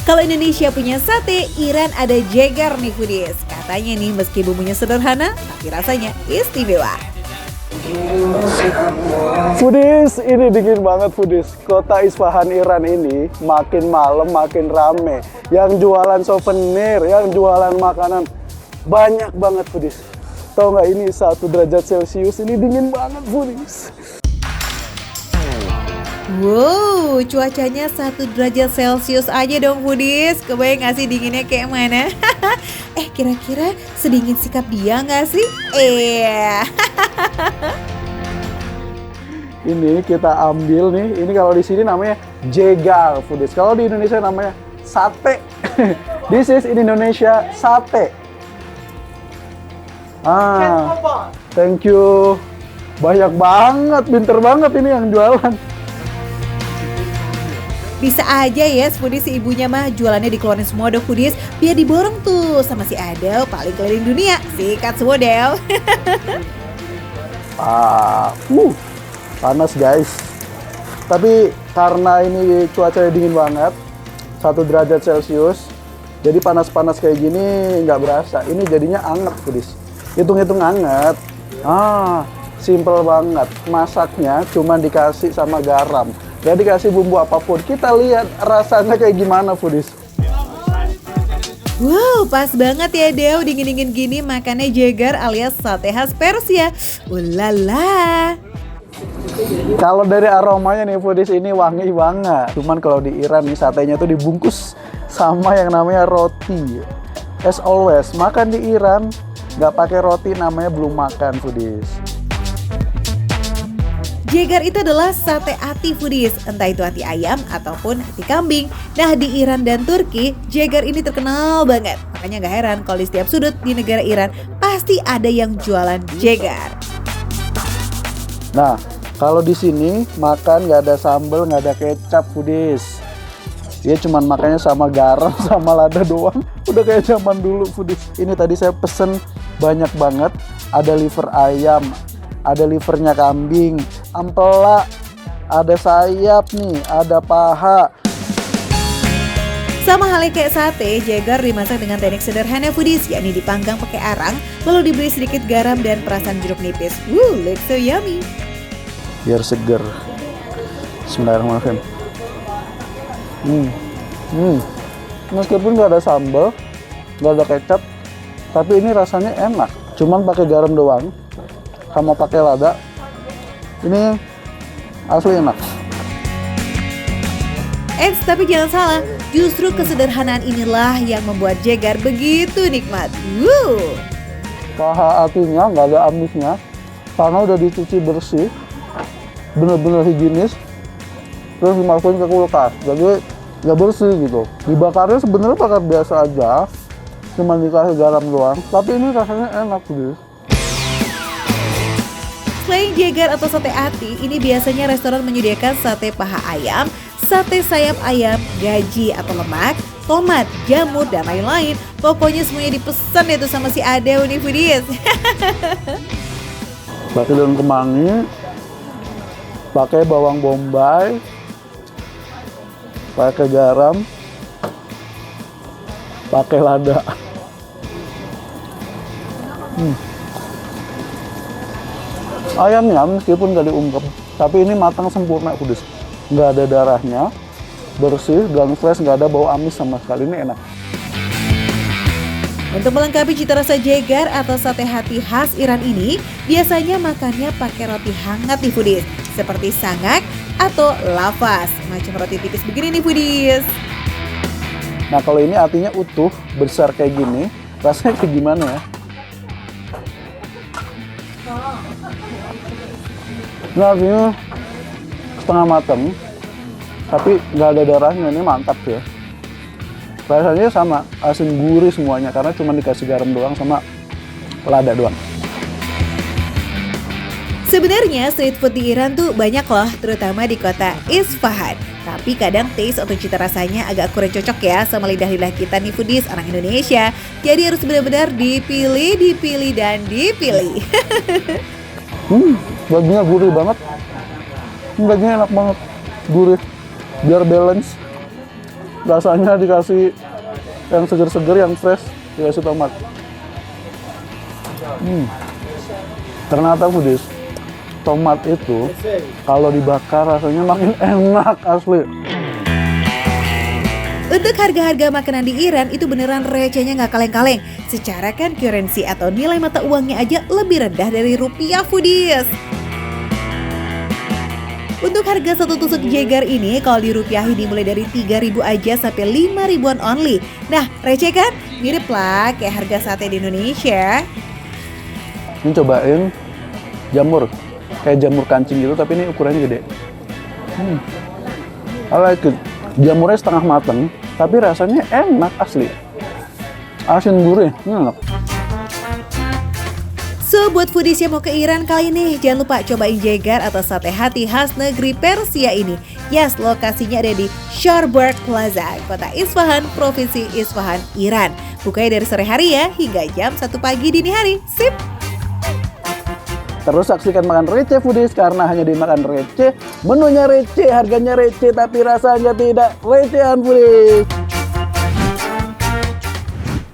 Kalau Indonesia punya sate, Iran ada jegar nih foodies. Katanya nih meski bumbunya sederhana, tapi rasanya istimewa. Foodies, ini dingin banget foodies. Kota Isfahan Iran ini makin malam makin rame. Yang jualan souvenir, yang jualan makanan banyak banget foodies. Tahu nggak ini 1 derajat Celcius ini dingin banget foodies. Wow, cuacanya 1 derajat Celcius aja dong foodies. Kebayang nggak sih dinginnya kayak mana? Kira-kira sedingin sikap dia nggak sih? Ini kita ambil nih, ini kalau di sini namanya jegal foodies. Kalau di Indonesia namanya sate. This is in Indonesia sate. Thank you. Banyak banget, pinter banget ini yang jualan. Bisa aja ya foodies si ibunya mah jualannya dikeluarin semua dong foodies. Biar diborong tuh sama si Adel paling keliling dunia. Sikat semua Del. Panas guys. Tapi karena ini cuacanya dingin banget, 1 derajat Celcius, jadi panas-panas kayak gini nggak berasa. Ini jadinya anget foodies. Hitung-hitung anget. Simple banget. Masaknya cuma dikasih sama garam. Gak dikasih bumbu apapun. Kita lihat rasanya kayak gimana foodies. Wow, pas banget ya Del, dingin-dingin gini makannya jegar alias sate khas Persia. Ulala. Kalau dari aromanya nih foodies ini wangi banget. Cuman kalau di Iran nih satenya tuh dibungkus sama yang namanya roti. As always, makan di Iran nggak pakai roti namanya belum makan foodies. Jegar itu adalah sate ati foodies, entah itu hati ayam ataupun hati kambing. Nah di Iran dan Turki, jegar ini terkenal banget. Makanya gak heran kalau di setiap sudut di negara Iran pasti ada yang jualan jegar. Nah, kalau di sini makan nggak ada sambal, nggak ada kecap foodies. Dia cuman makannya sama garam, sama lada doang. Udah kayak zaman dulu foodies. Ini tadi saya pesen banyak banget. Ada liver ayam, ada livernya kambing, ampela, ada sayap nih, ada paha. Sama halnya kayak sate, jegar dimasak dengan teknik sederhana foodies, yakni dipanggang pakai arang, lalu diberi sedikit garam dan perasan jeruk nipis. Looks so yummy. Biar seger. Bismillahirrahmanirrahim. Meskipun nggak ada sambal, nggak ada kecap, tapi ini rasanya enak. Cuman pakai garam doang, sama pakai lada. Ini asli enak. Tapi jangan salah, justru kesederhanaan inilah yang membuat jegar begitu nikmat. Paha atinya nggak ada amisnya, karena udah dicuci bersih, bener-bener higienis, terus dimasukin ke kulkas, jadi nggak bersih gitu. Dibakarnya sebenarnya bakar biasa aja, cuma dikasih garam doang, tapi ini rasanya enak gitu. Selain jegar atau sate ati, ini biasanya restoran menyediakan sate paha ayam, sate sayap ayam, gaji atau lemak, tomat, jamur, dan lain-lain. Pokoknya semuanya dipesan itu sama si Adel nih foodies. Pakai daun kemangi, pakai bawang bombay, pakai garam, pakai lada. Ayamnya meskipun gak diungkep, tapi ini matang sempurna foodies. Nggak ada darahnya, bersih dan fresh, nggak ada bau amis sama sekali. Ini enak. Untuk melengkapi cita rasa jegar atau sate hati khas Iran ini, biasanya makannya pakai roti hangat nih foodies, seperti sangak atau lavas, macam roti tipis begini nih foodies. Nah kalau ini artinya utuh, besar kayak gini, rasanya kayak gimana ya? Nah artinya setengah matang, tapi nggak ada darahnya, ini mantap ya. Rasanya sama, asin gurih semuanya, karena cuma dikasih garam doang sama lada doang. Sebenarnya street food di Iran tuh banyak loh, terutama di kota Isfahan. Tapi kadang taste atau cita rasanya agak kurang cocok ya sama lidah-lidah kita nih foodies orang Indonesia. Jadi harus benar-benar dipilih, dan dipilih. Dagingnya gurih banget. Dagingnya enak banget, gurih, biar balance. Rasanya dikasih yang seger-seger, yang fresh, dikasih tomat. Ternyata foodies, tomat itu kalau dibakar rasanya makin enak asli. Untuk harga-harga makanan di Iran itu beneran recehnya nggak kaleng-kaleng. Secara kan currency atau nilai mata uangnya aja lebih rendah dari rupiah foodies. Untuk harga satu tusuk jagar ini kalau dirupiahin dimulai dari 3.000 aja sampai 5.000-an only. Nah, receh kan? Mirip lah kayak harga sate di Indonesia. Ini cobain jamur, kayak jamur kancing gitu, tapi ini ukurannya gede. I like it. Jamurnya setengah mateng, tapi rasanya enak asli. Asin gurih, enak. So, buat foodies yang mau ke Iran kali ini, jangan lupa cobain jagar atau sate hati khas negeri Persia ini. Yes, lokasinya ada di Sharberg Plaza, kota Isfahan, provinsi Isfahan, Iran. Bukanya dari sore hari ya, hingga jam 1 pagi dini hari. Sip! Terus saksikan Makan Receh Foodies karena hanya dimakan receh, menunya receh, harganya receh, tapi rasanya tidak recehan Foodies.